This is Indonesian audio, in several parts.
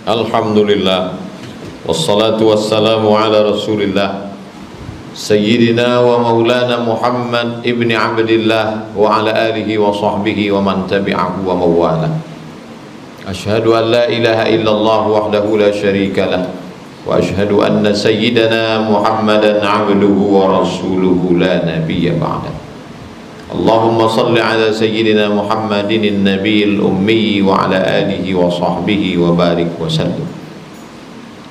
Alhamdulillah, wassalatu wassalamu ala rasulillah Sayyidina wa maulana Muhammad ibni Abdillah wa ala alihi wa sahbihi wa man tabi'ahu wa mawala. Ashhadu an la ilaha illallah wahdahu la syarika lah, wa ashhadu anna sayyidana Muhammadan abduhu wa rasuluhu la nabiyya ba'dah. Allahumma salli ala sayyidina Muhammadin nabiyil ummi wa ala alihi wa sahbihi wa barik wa sallim.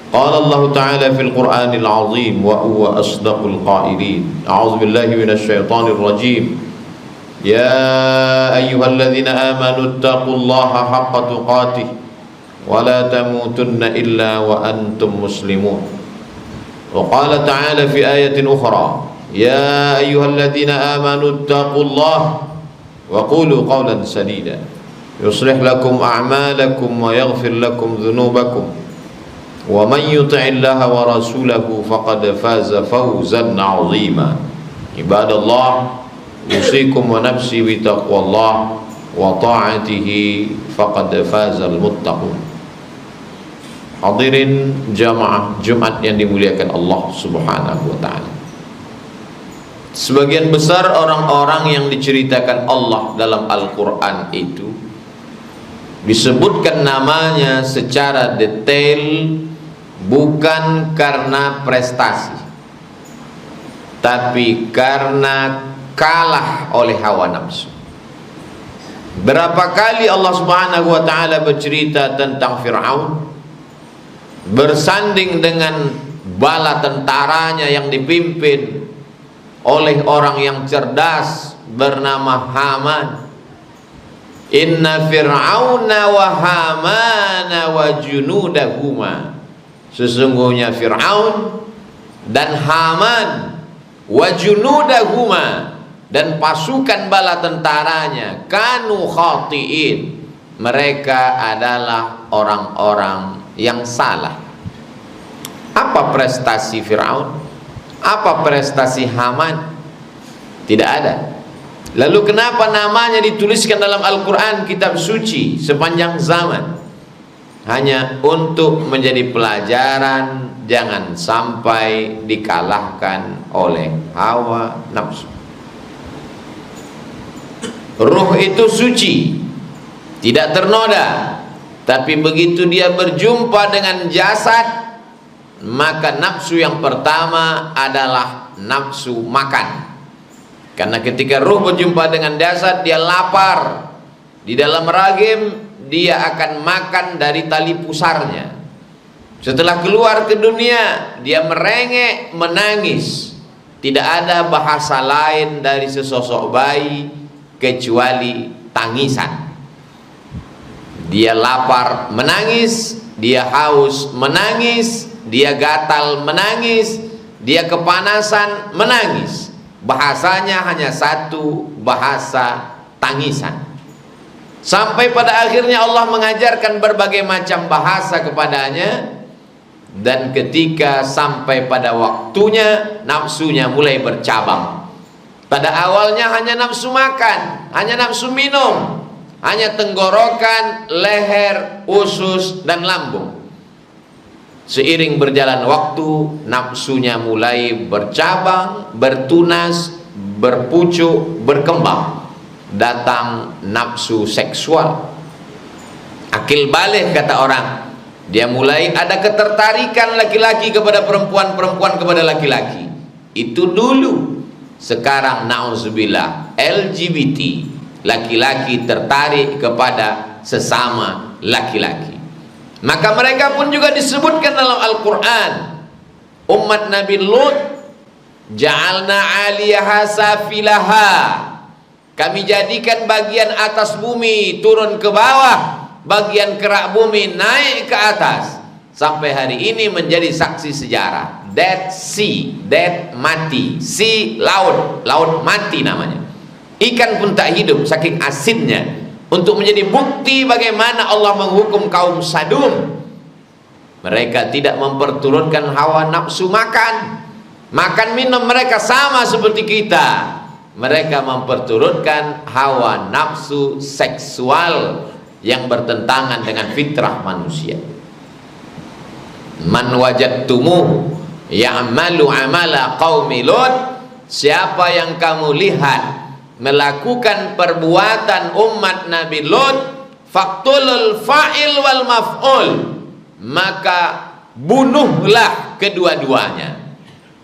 Qala Allah Ta'ala fil Qur'anil azim wa huwa asdaqul qailin. A'udzu billahi minasy syaithanir rajim. Ya ayyuhalladzina amanu taqullaha haqqa tuqatih wa la tamutunna illa wa antum muslimun. Wa qala ta'ala fi ayatin ukhra, ya ayyuhalladzina amanu taqullaha wa qulu qawlan sadida yuslih lakum a'malakum wa yaghfir lakum dhunubakum wa man yuti'illaha wa rasulahu faqad faza fawzan 'azima. Ibadallah, usikum wa nafsi bi taqwallah wa ta'atihi faqad fazal muttaqun. Hadirin jamaah Jumat yang dimuliakan Allah Subhanahu wa taala. Sebagian besar orang-orang yang diceritakan Allah dalam Al-Quran itu disebutkan namanya secara detail bukan karena prestasi, tapi karena kalah oleh hawa nafsu. Berapa kali Allah Subhanahu wa taala bercerita tentang Fir'aun bersanding dengan bala tentaranya yang dipimpin oleh orang yang cerdas bernama Haman. Inna fir'auna wa hamana wa junudahuma, sesungguhnya Fir'aun dan Haman, wa junudahuma, dan pasukan bala tentaranya, kanu khati'in, mereka adalah orang-orang yang salah. Apa prestasi Fir'aun? Apa prestasi Haman? Tidak ada. Lalu kenapa namanya dituliskan dalam Al-Quran, kitab suci sepanjang zaman? Hanya untuk menjadi pelajaran, jangan sampai dikalahkan oleh hawa nafsu. Ruh itu suci, tidak ternoda, tapi begitu dia berjumpa dengan jasad, maka nafsu yang pertama adalah nafsu makan. Karena ketika ruh berjumpa dengan jasad, dia lapar. Di dalam rahim dia akan makan dari tali pusarnya. Setelah keluar ke dunia, dia merengek, menangis. Tidak ada bahasa lain dari sesosok bayi kecuali tangisan. Dia lapar, menangis. Dia haus, menangis. Dia gatal, menangis. Dia kepanasan, menangis. Bahasanya hanya satu, bahasa tangisan. Sampai pada akhirnya Allah mengajarkan berbagai macam bahasa kepadanya. Dan ketika sampai pada waktunya, nafsunya mulai bercabang. Pada awalnya hanya nafsu makan, hanya nafsu minum, hanya tenggorokan, leher, usus, dan lambung. Seiring berjalan waktu, nafsunya mulai bercabang, bertunas, berpucuk, berkembang. Datang nafsu seksual. Akil balik kata orang. Dia mulai ada ketertarikan laki-laki kepada perempuan, perempuan kepada laki-laki. Itu dulu. Sekarang na'udzubillah, LGBT, laki-laki tertarik kepada sesama laki-laki. Maka mereka pun juga disebutkan dalam Al-Quran. Umat Nabi Lut, ja'alna 'aliyaha safilaha, kami jadikan bagian atas bumi turun ke bawah, bagian kerak bumi naik ke atas. Sampai hari ini menjadi saksi sejarah. Dead Sea, dead mati, sea laut, laut mati namanya. Ikan pun tak hidup saking asinnya. Untuk menjadi bukti bagaimana Allah menghukum kaum Sadum. Mereka tidak memperturutkan hawa nafsu makan. Makan minum mereka sama seperti kita. Mereka memperturutkan hawa nafsu seksual yang bertentangan dengan fitrah manusia. Man wajadtumuhu ya'malu amala qaumi Lut, siapa yang kamu lihat melakukan perbuatan umat Nabi Lut, faqtulul fa'il wal maf'ul, maka bunuhlah kedua-duanya.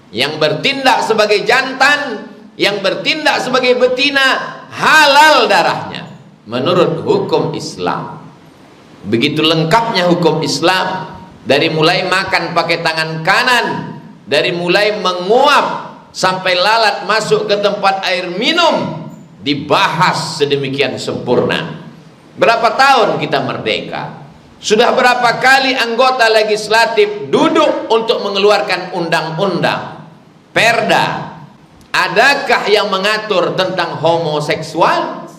Yang bertindak sebagai jantan, yang bertindak sebagai betina, halal darahnya menurut hukum Islam. Begitu lengkapnya hukum Islam, dari mulai makan pakai tangan kanan, dari mulai menguap sampai lalat masuk ke tempat air minum, dibahas sedemikian sempurna. Berapa tahun kita merdeka? Sudah berapa kali anggota legislatif duduk untuk mengeluarkan undang-undang, perda? Adakah yang mengatur tentang homoseksual?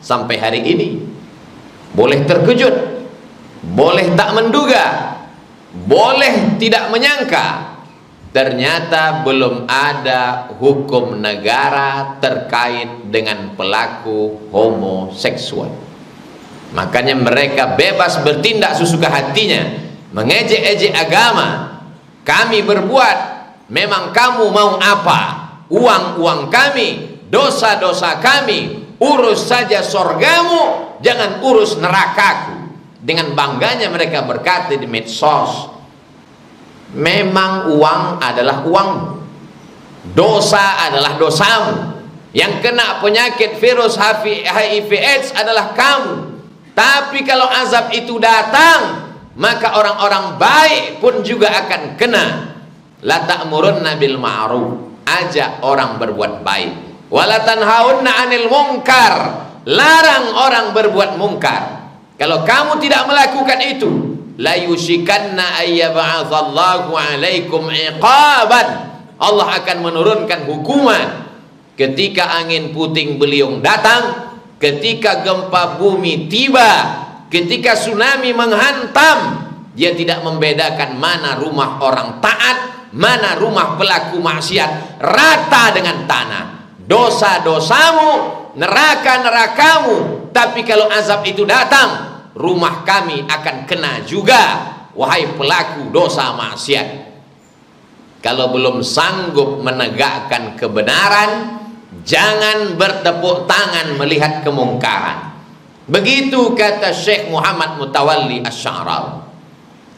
Sampai hari ini boleh terkejut, boleh tak menduga, boleh tidak menyangka, ternyata belum ada hukum negara terkait dengan pelaku homoseksual. Makanya mereka bebas bertindak sesuka hatinya, mengejek-ejek agama. Kami berbuat, memang kamu mau apa? Uang-uang kami, dosa-dosa kami, urus saja sorgamu, jangan urus nerakaku. Dengan bangganya mereka berkata di medsos, memang uang adalah uangmu, dosa adalah dosamu, yang kena penyakit virus HIV/AIDS adalah kamu. Tapi kalau azab itu datang, maka orang-orang baik pun juga akan kena. La ta'murunna bil ma'ruf, ajak orang berbuat baik, wala tanhaunna 'anil munkar, larang orang berbuat mungkar. Kalau kamu tidak melakukan itu, la yushikanna ayyab'atsallahu 'alaikum iqaban, Allah akan menurunkan hukuman. Ketika angin puting beliung datang, ketika gempa bumi tiba, ketika tsunami menghantam, dia tidak membedakan mana rumah orang taat, mana rumah pelaku maksiat, rata dengan tanah. Dosa-dosamu, neraka-nerakamu, tapi kalau azab itu datang, rumah kami akan kena juga, wahai pelaku dosa maksiat. Kalau belum sanggup menegakkan kebenaran, jangan bertepuk tangan melihat kemungkaran. Begitu kata Syekh Muhammad Mutawalli Asy-Sya'rawi.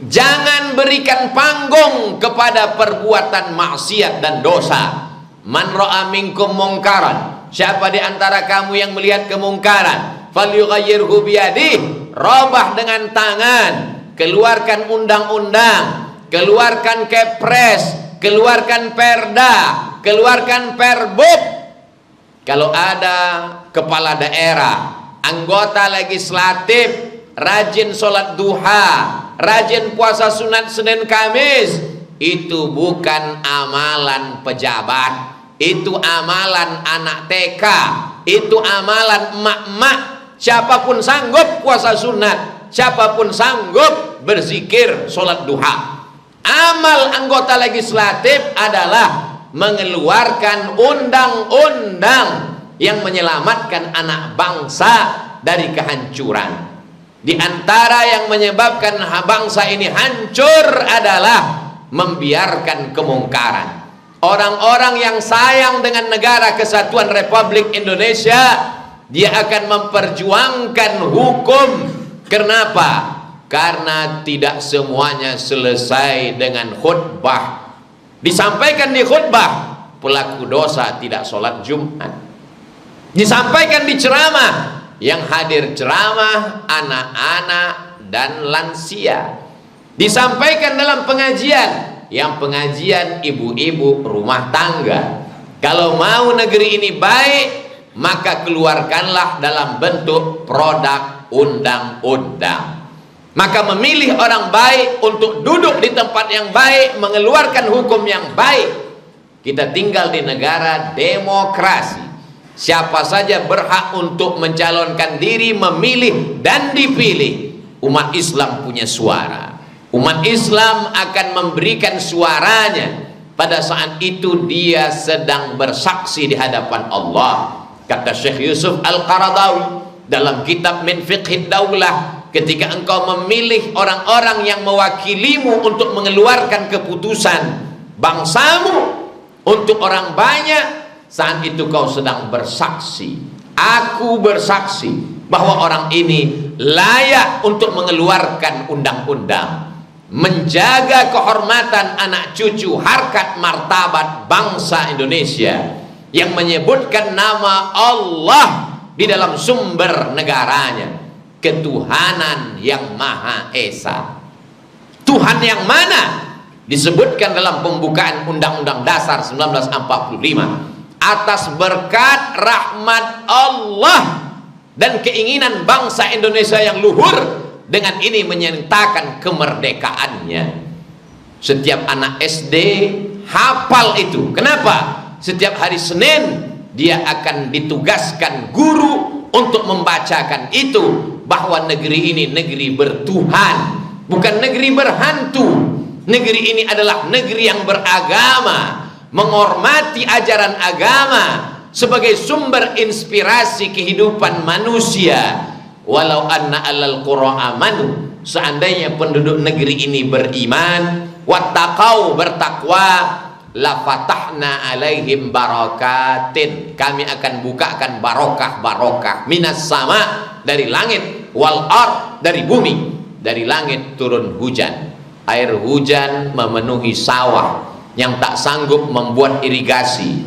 Jangan berikan panggung kepada perbuatan maksiat dan dosa. Man ra'a minkum mungkaran, siapa di antara kamu yang melihat kemungkaran, falyughayyirhu biyadihi, robah dengan tangan, keluarkan undang-undang, keluarkan kepres, keluarkan perda, keluarkan perbub. Kalau ada kepala daerah, anggota legislatif rajin sholat duha, rajin puasa sunat Senin Kamis, itu bukan amalan pejabat, itu amalan anak TK, itu amalan emak-emak. Siapapun sanggup puasa sunat, siapapun sanggup berzikir sholat duha. Amal anggota legislatif adalah mengeluarkan undang-undang yang menyelamatkan anak bangsa dari kehancuran. Di antara yang menyebabkan bangsa ini hancur adalah membiarkan kemungkaran. Orang-orang yang sayang dengan negara kesatuan Republik Indonesia, dia akan memperjuangkan hukum. Kenapa? Karena tidak semuanya selesai dengan khutbah. Disampaikan di khutbah, pelaku dosa tidak sholat Jumat. Disampaikan di ceramah, yang hadir ceramah anak-anak dan lansia. Disampaikan dalam pengajian, yang pengajian ibu-ibu rumah tangga. Kalau mau negeri ini baik, maka keluarkanlah dalam bentuk produk undang-undang. Maka memilih orang baik untuk duduk di tempat yang baik, mengeluarkan hukum yang baik. Kita tinggal di negara demokrasi. Siapa saja berhak untuk mencalonkan diri, memilih dan dipilih. Umat Islam punya suara. Umat Islam akan memberikan suaranya. Pada saat itu dia sedang bersaksi di hadapan Allah. Kata Syekh Yusuf Al-Qaradawi dalam kitab Min Fiqhid Daulah, ketika engkau memilih orang-orang yang mewakilimu untuk mengeluarkan keputusan bangsamu untuk orang banyak, saat itu kau sedang bersaksi, aku bersaksi bahwa orang ini layak untuk mengeluarkan undang-undang, menjaga kehormatan anak cucu, harkat martabat bangsa Indonesia, yang menyebutkan nama Allah di dalam sumber negaranya, ketuhanan yang Maha Esa. Tuhan yang mana disebutkan dalam pembukaan Undang-Undang Dasar 1945, atas berkat rahmat Allah dan keinginan bangsa Indonesia yang luhur, dengan ini menyatakan kemerdekaannya. Setiap anak SD hafal itu. Kenapa? Setiap hari Senin dia akan ditugaskan guru untuk membacakan itu, bahwa negeri ini negeri bertuhan, bukan negeri berhantu. Negeri ini adalah negeri yang beragama, menghormati ajaran agama sebagai sumber inspirasi kehidupan manusia. Walau anna alal qura amanu, seandainya penduduk negeri ini beriman, wattaqau, bertakwa, la fatahna alaihim barakatin, kami akan bukakan barokah-barokah, minas sama, dari langit, wal ard, dari bumi. Dari langit turun hujan, air hujan memenuhi sawah yang tak sanggup membuat irigasi,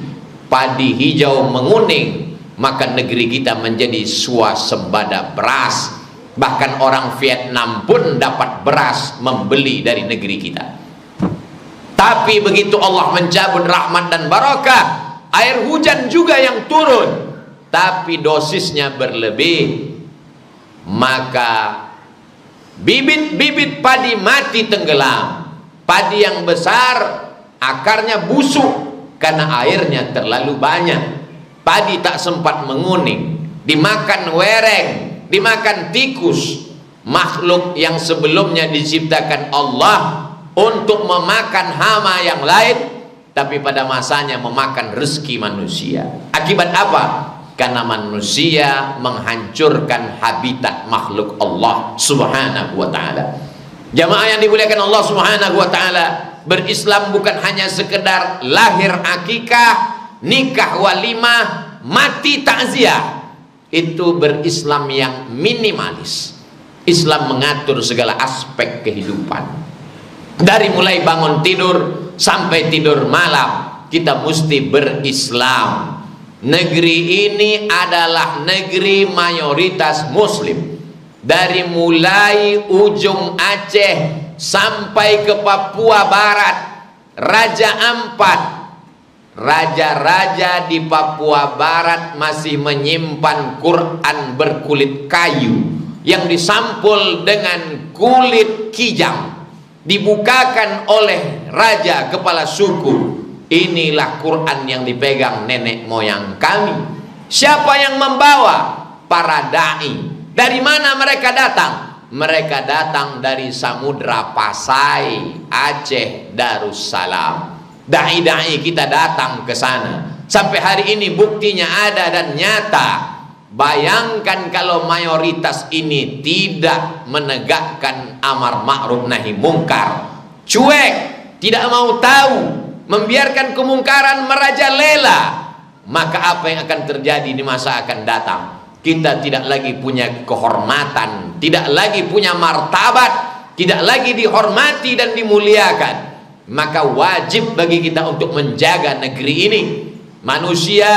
padi hijau menguning, maka negeri kita menjadi swasembada beras. Bahkan orang Vietnam pun dapat beras membeli dari negeri kita. Tapi begitu Allah mencabut rahmat dan barakah, air hujan juga yang turun, tapi dosisnya berlebih, maka bibit-bibit padi mati tenggelam. Padi yang besar akarnya busuk karena airnya terlalu banyak. Padi tak sempat menguning, dimakan wereng, dimakan tikus, makhluk yang sebelumnya diciptakan Allah untuk memakan hama yang lain, tapi pada masanya memakan rezeki manusia. Akibat apa? Karena manusia menghancurkan habitat makhluk Allah subhanahu wa ta'ala. Jamaah yang dimuliakan Allah subhanahu wa ta'ala, berislam bukan hanya sekedar lahir akikah, nikah walimah, mati takziah. Itu berislam yang minimalis. Islam mengatur segala aspek kehidupan. Dari mulai bangun tidur sampai tidur malam, kita mesti berislam. Negeri ini adalah negeri mayoritas muslim. Dari mulai ujung Aceh sampai ke Papua Barat, Raja Ampat, raja-raja di Papua Barat masih menyimpan Quran berkulit kayu yang disampul dengan kulit kijang, dibukakan oleh raja kepala suku. Inilah Quran yang dipegang nenek moyang kami. Siapa yang membawa? Para dai. Dari mana mereka datang? Mereka datang dari Samudra Pasai, Aceh, Darussalam. Dai-dai kita datang ke sana. Sampai hari ini buktinya ada dan nyata. Bayangkan kalau mayoritas ini tidak menegakkan amar ma'ruf nahi mungkar, cuek, tidak mau tahu, membiarkan kemungkaran merajalela, maka apa yang akan terjadi di masa akan datang? Kita tidak lagi punya kehormatan, tidak lagi punya martabat, tidak lagi dihormati dan dimuliakan. Maka wajib bagi kita untuk menjaga negeri ini. Manusia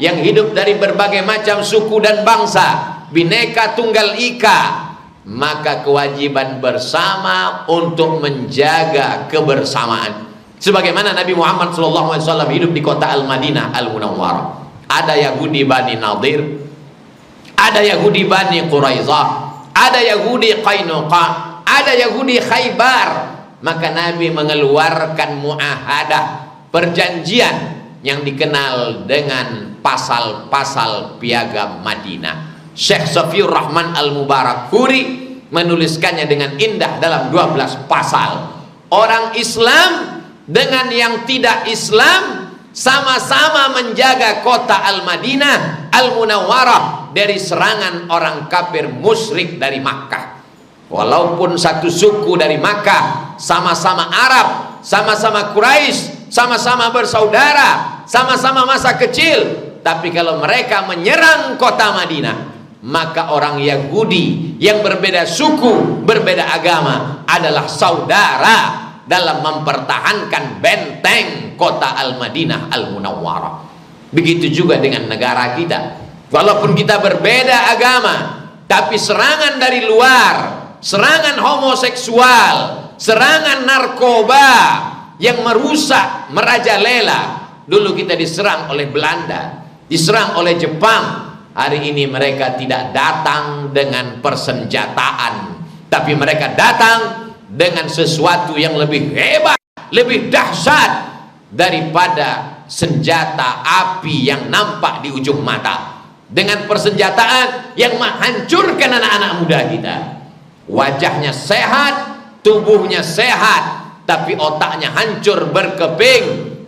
yang hidup dari berbagai macam suku dan bangsa, Bhinneka Tunggal Ika, maka kewajiban bersama untuk menjaga kebersamaan. Sebagaimana Nabi Muhammad SAW hidup di kota Al-Madinah Al-Munawwarah. Ada Yahudi Bani Nadir, ada Yahudi Bani Quraizah, ada Yahudi Qainuqa, ada Yahudi Khaybar. Maka Nabi mengeluarkan muahadah, perjanjian yang dikenal dengan pasal-pasal piagam Madinah. Syekh Safiur Rahman Al-Mubarakfuri menuliskannya dengan indah dalam 12 pasal. Orang Islam dengan yang tidak Islam sama-sama menjaga kota Al-Madinah Al-Munawwarah dari serangan orang kafir musyrik dari Makkah. Walaupun satu suku dari Makkah, sama-sama Arab, sama-sama Quraisy, sama-sama bersaudara, sama-sama masa kecil, tapi kalau mereka menyerang kota Madinah, maka orang Yahudi yang berbeda suku, berbeda agama adalah saudara dalam mempertahankan benteng kota Al-Madinah Al-Munawwarah. Begitu juga dengan negara kita. Walaupun kita berbeda agama, tapi serangan dari luar, serangan homoseksual, serangan narkoba yang merusak, merajalela. Dulu kita diserang oleh Belanda, diserang oleh Jepang. Hari ini mereka tidak datang dengan persenjataan, tapi mereka datang dengan sesuatu yang lebih hebat, lebih dahsyat daripada senjata api yang nampak di ujung mata. Dengan persenjataan yang menghancurkan anak-anak muda kita. Wajahnya sehat, tubuhnya sehat, tapi otaknya hancur berkeping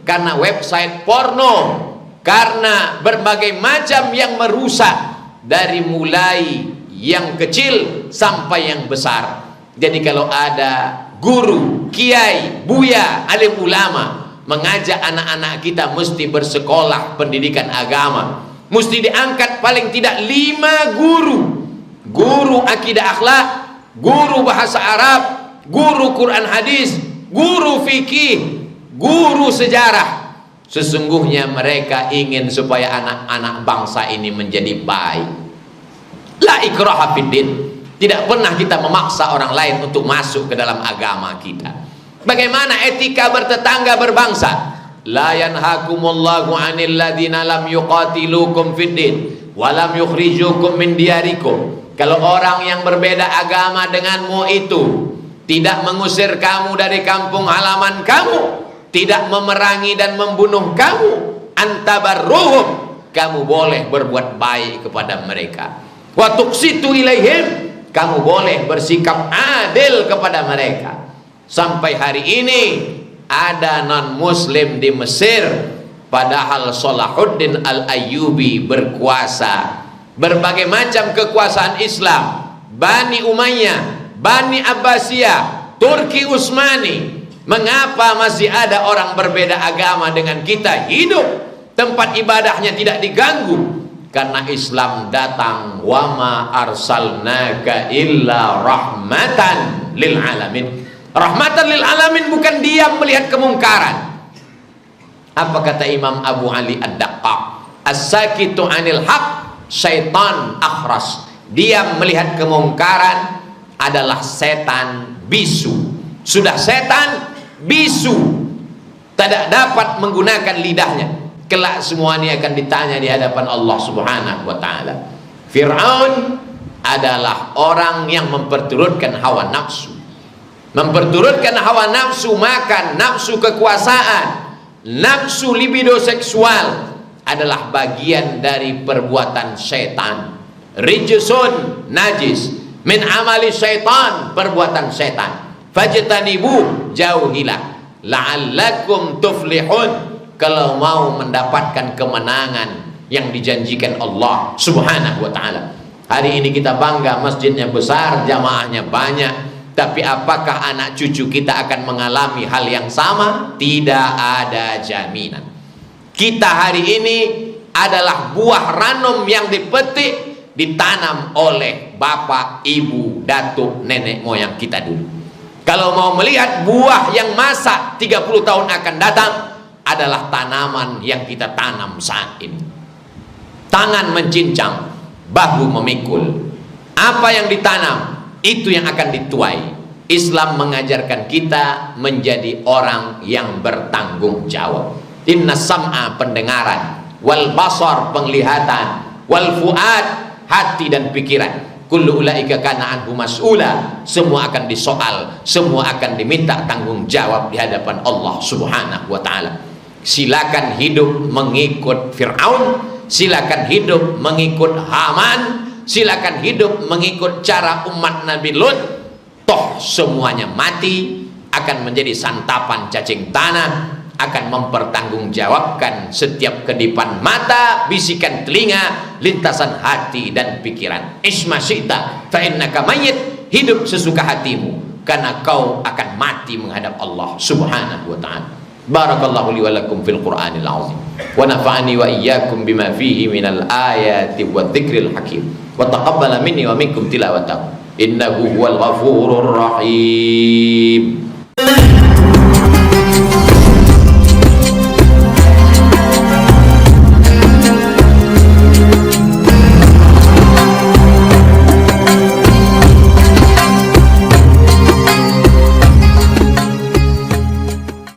karena website porno, karena berbagai macam yang merusak, dari mulai yang kecil sampai yang besar. Jadi kalau ada guru, kiai, buya, alim ulama mengajak anak-anak kita mesti bersekolah pendidikan agama, mesti diangkat paling tidak 5 guru. Guru akidah akhlak, guru bahasa Arab, guru Quran hadis, guru fikih, guru sejarah. Sesungguhnya mereka ingin supaya anak-anak bangsa ini menjadi baik. La ikraha fiddin. Tidak pernah kita memaksa orang lain untuk masuk ke dalam agama kita. Bagaimana etika bertetangga berbangsa? La yanhakumullahu 'anil ladzina lam yuqatilukum fiddin wa lam yukhrijukum min diyarikum. Kalau orang yang berbeda agama denganmu itu tidak mengusir kamu dari kampung halaman kamu, tidak memerangi dan membunuh kamu, antabarruhum, kamu boleh berbuat baik kepada mereka. Wa tuqsitu ilaihim, kamu boleh bersikap adil kepada mereka. Sampai hari ini ada non muslim di Mesir, padahal Salahuddin Al-Ayyubi berkuasa. Berbagai macam kekuasaan Islam, Bani Umayyah, Bani Abbasiyah, Turki Utsmani. Mengapa masih ada orang berbeda agama dengan kita hidup, tempat ibadahnya tidak diganggu? Karena Islam datang, wa ma arsalnaka illa rahmatan lil alamin. Rahmatan lil alamin, bukan diam melihat kemungkaran. Apa kata Imam Abu Ali Ad-Daqqaq? As-sakitu 'anil haq syaitan akhras. Diam melihat kemungkaran adalah setan bisu. Sudah setan bisu, tidak dapat menggunakan lidahnya. Kelak semuanya akan ditanya di hadapan Allah Subhanahu wa ta'ala. Fir'aun adalah orang yang memperturutkan hawa nafsu. Memperturutkan hawa nafsu makan, nafsu kekuasaan, nafsu libido seksual adalah bagian dari perbuatan syaitan. Rijsun, najis, min amali syaitan, perbuatan syaitan. Fajtanibu, jauhilah, la'allakum tuflihun, kalau mau mendapatkan kemenangan yang dijanjikan Allah Subhanahu wa ta'ala. Hari ini kita bangga masjidnya besar, jamaahnya banyak, tapi apakah anak cucu kita akan mengalami hal yang sama? Tidak ada jaminan. Kita hari ini adalah buah ranum yang dipetik, ditanam oleh bapak, ibu, datuk, nenek moyang kita dulu. Kalau mau melihat buah yang masak 30 tahun akan datang, adalah tanaman yang kita tanam saat ini. Tangan mencincang, bahu memikul. Apa yang ditanam, itu yang akan dituai. Islam mengajarkan kita menjadi orang yang bertanggung jawab. Inna sam'a, pendengaran, wal basar, penglihatan, wal fuad, hati dan pikiran. Kullu ulaika kana anhu mas'ula, semua akan disoal, semua akan diminta tanggung jawab di hadapan Allah Subhanahu wa ta'ala. Silakan hidup mengikut Fir'aun, silakan hidup mengikut Haman, silakan hidup mengikut cara umat Nabi Lut. Toh semuanya mati, akan menjadi santapan cacing tanah, akan mempertanggungjawabkan setiap kedipan mata, bisikan telinga, lintasan hati dan pikiran. Isma syi'ta fa innaka mayyit, hidup sesuka hatimu, karena kau akan mati menghadap Allah Subhanahu wa ta'ala. Barakallahu li wa lakum fil Qur'anil azim, wa nafa'ani wa iyyakum bima fihi minal ayati wa dzikril hakim, wa taqabbala minni wa minkum tilawatahu innahu huwal ghafurur rahim.